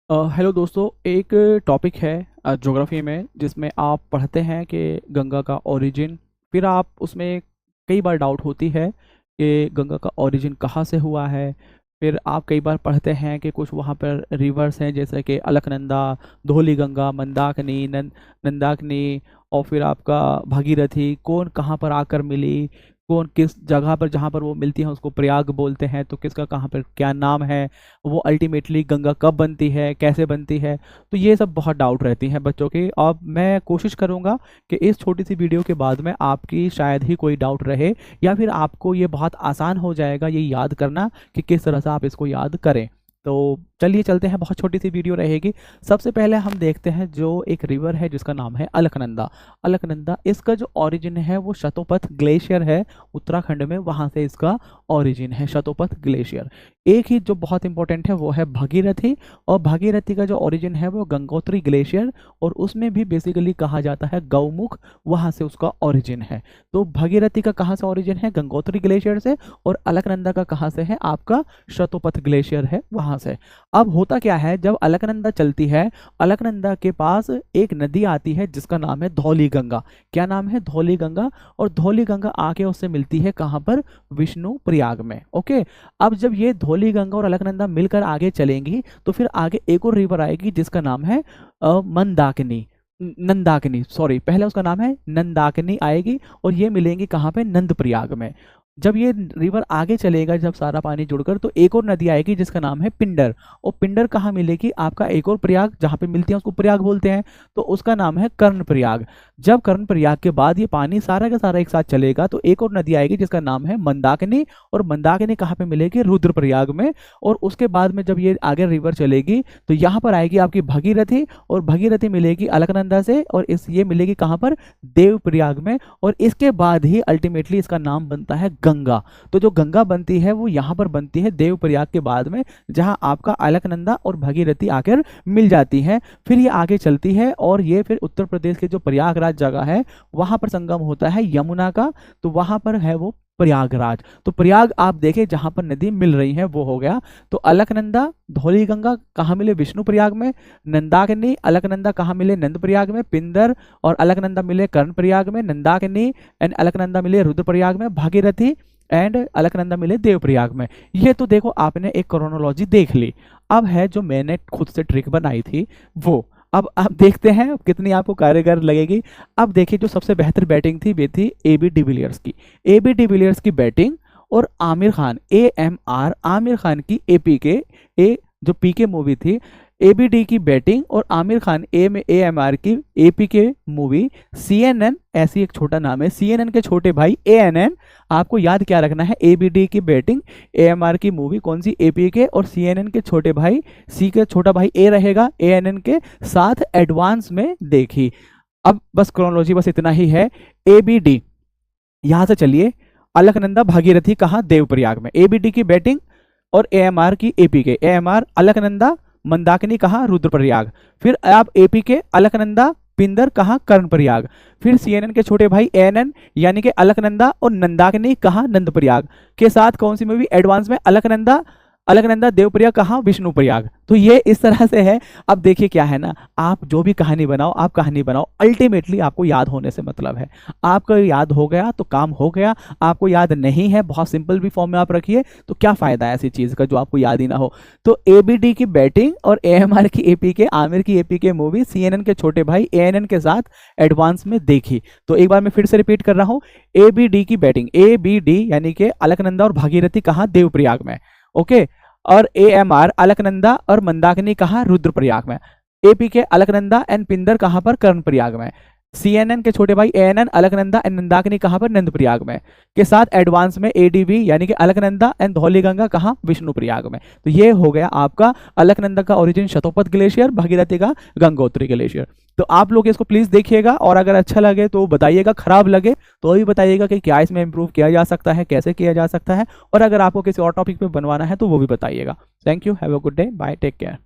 Hello दोस्तों, एक topic है ज्योग्राफी में जिसमें आप पढ़ते हैं कि गंगा का ओरिजिन। फिर आप उसमें कई बार डाउट होती है कि गंगा का ओरिजिन कहाँ से हुआ है। फिर आप कई बार पढ़ते हैं कि कुछ वहाँ पर रिवर्स हैं जैसे कि अलकनंदा, धौली गंगा, मंदाकिनी, नंदाकिनी और फिर आपका भागीरथी कौन कहाँ पर आकर मिली, कौन किस जगह पर जहाँ पर वो मिलती है उसको प्रयाग बोलते हैं, तो किसका कहाँ पर क्या नाम है, वो अल्टीमेटली गंगा कब बनती है, कैसे बनती है। तो ये सब बहुत डाउट रहती हैं बच्चों की। अब मैं कोशिश करूँगा कि इस छोटी सी वीडियो के बाद में आपकी शायद ही कोई डाउट रहे, या फिर आपको ये बहुत आसान हो जाएगा ये याद करना कि किस तरह से आप इसको याद करें। तो चलिए चलते हैं, बहुत छोटी सी वीडियो रहेगी। सबसे पहले हम देखते हैं जो एक रिवर है जिसका नाम है अलकनंदा। अलकनंदा, इसका जो ओरिजिन है वो शतोपथ ग्लेशियर है, उत्तराखंड में, वहाँ से इसका ओरिजिन है शतोपथ ग्लेशियर। एक ही जो बहुत इंपॉर्टेंट है वो है भागीरथी, और भागीरथी का जो ओरिजिन है वो गंगोत्री ग्लेशियर, और उसमें भी बेसिकली कहा जाता है गौमुख, वहाँ से उसका ओरिजिन है। तो भागीरथी का कहाँ से ओरिजिन है? गंगोत्री ग्लेशियर से। और अलकनंदा का कहाँ से है? आपका शतोपथ ग्लेशियर है, वहाँ से। अब होता क्या है, जब अलकनंदा चलती है, अलकनंदा के पास एक नदी आती है जिसका नाम है धौली गंगा। क्या नाम है? धौली गंगा। और धौली गंगा आके उससे मिलती है कहाँ पर? विष्णु प्रयाग में। ओके। अब जब ये धौली गंगा और अलकनंदा मिलकर आगे चलेंगी तो फिर आगे एक और रिवर आएगी जिसका नाम है मंदाकिनी, नंदाकिनी, सॉरी, पहले उसका नाम है नंदाकिनी आएगी, और ये मिलेंगी कहाँ पे? नंद प्रयाग में। जब ये रिवर आगे चलेगा, जब सारा पानी जुड़कर, तो एक और नदी आएगी जिसका नाम है पिंडर। और पिंडर कहाँ मिलेगी? आपका एक और प्रयाग जहाँ पे मिलती है उसको प्रयाग बोलते हैं, तो उसका नाम है कर्ण प्रयाग। जब कर्ण प्रयाग के बाद ये पानी सारा का सारा एक साथ चलेगा तो एक और नदी आएगी जिसका नाम है मंदाकिनी, और मंदाकिनी कहाँ पे मिलेगी? रुद्रप्रयाग में। और उसके बाद में जब ये आगे रिवर चलेगी तो यहाँ पर आएगी आपकी भगीरथी, और भगीरथी मिलेगी अलकनंदा से, और ये मिलेगी कहाँ पर? देवप्रयाग में। और इसके बाद ही अल्टीमेटली इसका नाम बनता है गंगा। तो जो गंगा बनती है वो यहाँ पर बनती है देवप्रयाग के बाद में, जहाँ आपका अलकनंदा और भगीरथी आकर मिल जाती है। फिर ये आगे चलती है और ये फिर उत्तर प्रदेश के जो प्रयागराज जगह है वहां पर संगम होता है यमुना का, तो वहां पर है वो प्रयागराज। तो प्रयाग आप देखें जहां पर नदी मिल रही है वो हो गया। तो अलकनंदा, धौली गंगा कहाँ मिले? विष्णु प्रयाग में। नंदाकिनी, अलकनंदा कहाँ मिले? नंद प्रयाग में। पिंदर और अलकनंदा मिले कर्ण प्रयाग में। नंदाकिनी एंड अलकनंदा मिले रुद्रप्रयाग में। भागीरथी एंड अलकनंदा मिले देवप्रयाग में। ये तो देखो आपने एक क्रोनोलॉजी देख ली। अब है जो मैंने खुद से ट्रिक बनाई थी वो, अब आप देखते हैं कितनी आपको कारगर लगेगी। अब देखिए, जो सबसे बेहतर बैटिंग थी वे थी AB डिविलियर्स की। AB डिविलियर्स की बैटिंग और आमिर खान, AMR, आमिर खान की APK, जो PK मूवी थी, ABD की बैटिंग और आमिर खान AMR की APK मूवी। CNN, ऐसी एक छोटा नाम है, CNN के छोटे भाई ANN। आपको याद क्या रखना है? ABD की बैटिंग, AMR की मूवी कौन सी? APK, और CNN के छोटे भाई, C के छोटा भाई A रहेगा, ANN के साथ एडवांस में देखी। अब बस क्रोनोलॉजी बस इतना ही है। ABD, यहां से चलिए, अलकनंदा भागीरथी कहाँ? देवप्रयाग में। ABD की बैटिंग और AMR की APK, AMR अलकनंदा, मंदाकिनी कहाँ? रुद्रप्रयाग। फिर आप APK अलकनंदा, पिंदर कहाँ? कर्ण प्रयाग। फिर CNN के छोटे भाई ANN यानी कि अलकनंदा और नंदाकिनी कहाँ? नंद प्रयाग के साथ कौन सी मूवी? एडवांस में अलकनंदा, अलकनंदा देवप्रयाग कहाँ? विष्णु प्रयाग। तो ये इस तरह से है। अब देखिए क्या है ना, आप जो भी कहानी बनाओ, आप कहानी बनाओ, अल्टीमेटली आपको याद होने से मतलब है। आपको याद हो गया तो काम हो गया, आपको याद नहीं है, बहुत सिंपल भी फॉर्म में आप रखिए, तो क्या फायदा है ऐसी चीज का जो आपको याद ही ना हो। तो ABD की बैटिंग और AMR की APK, आमिर की APK मूवी CNN के छोटे भाई ANN के साथ एडवांस में देखी। तो एक बार मैं फिर से रिपीट कर रहा हूँ, ABD की बैटिंग, ABD यानी कि अलकनंदा और भागीरथी कहाँ? देवप्रयाग में। ओके। और AMR अलकनंदा और मंदाकिनी कहाँ? रुद्रप्रयाग में। APK अलकनंदा एंड पिंदर कहाँ पर? कर्ण प्रयाग में। CNN के छोटे भाई ANN अलकनंदा एंड नंदाकिनी कहाँ पर? नंद प्रयाग में के साथ एडवांस में ADB यानी कि अलकनंदा एंड धौली गंगा कहाँ? विष्णु प्रयाग में। तो ये हो गया आपका अलकनंदा का ओरिजिन शतोपथ ग्लेशियर, भागीरथी का गंगोत्री ग्लेशियर। तो आप लोग इसको प्लीज देखिएगा, और अगर अच्छा लगे तो बताइएगा, खराब लगे तो भी बताइएगा कि क्या इसमें इंप्रूव किया जा सकता है, कैसे किया जा सकता है, और अगर आपको किसी और टॉपिक पे बनवाना है तो वो भी बताइएगा। Thank you, have a good day, bye, take care.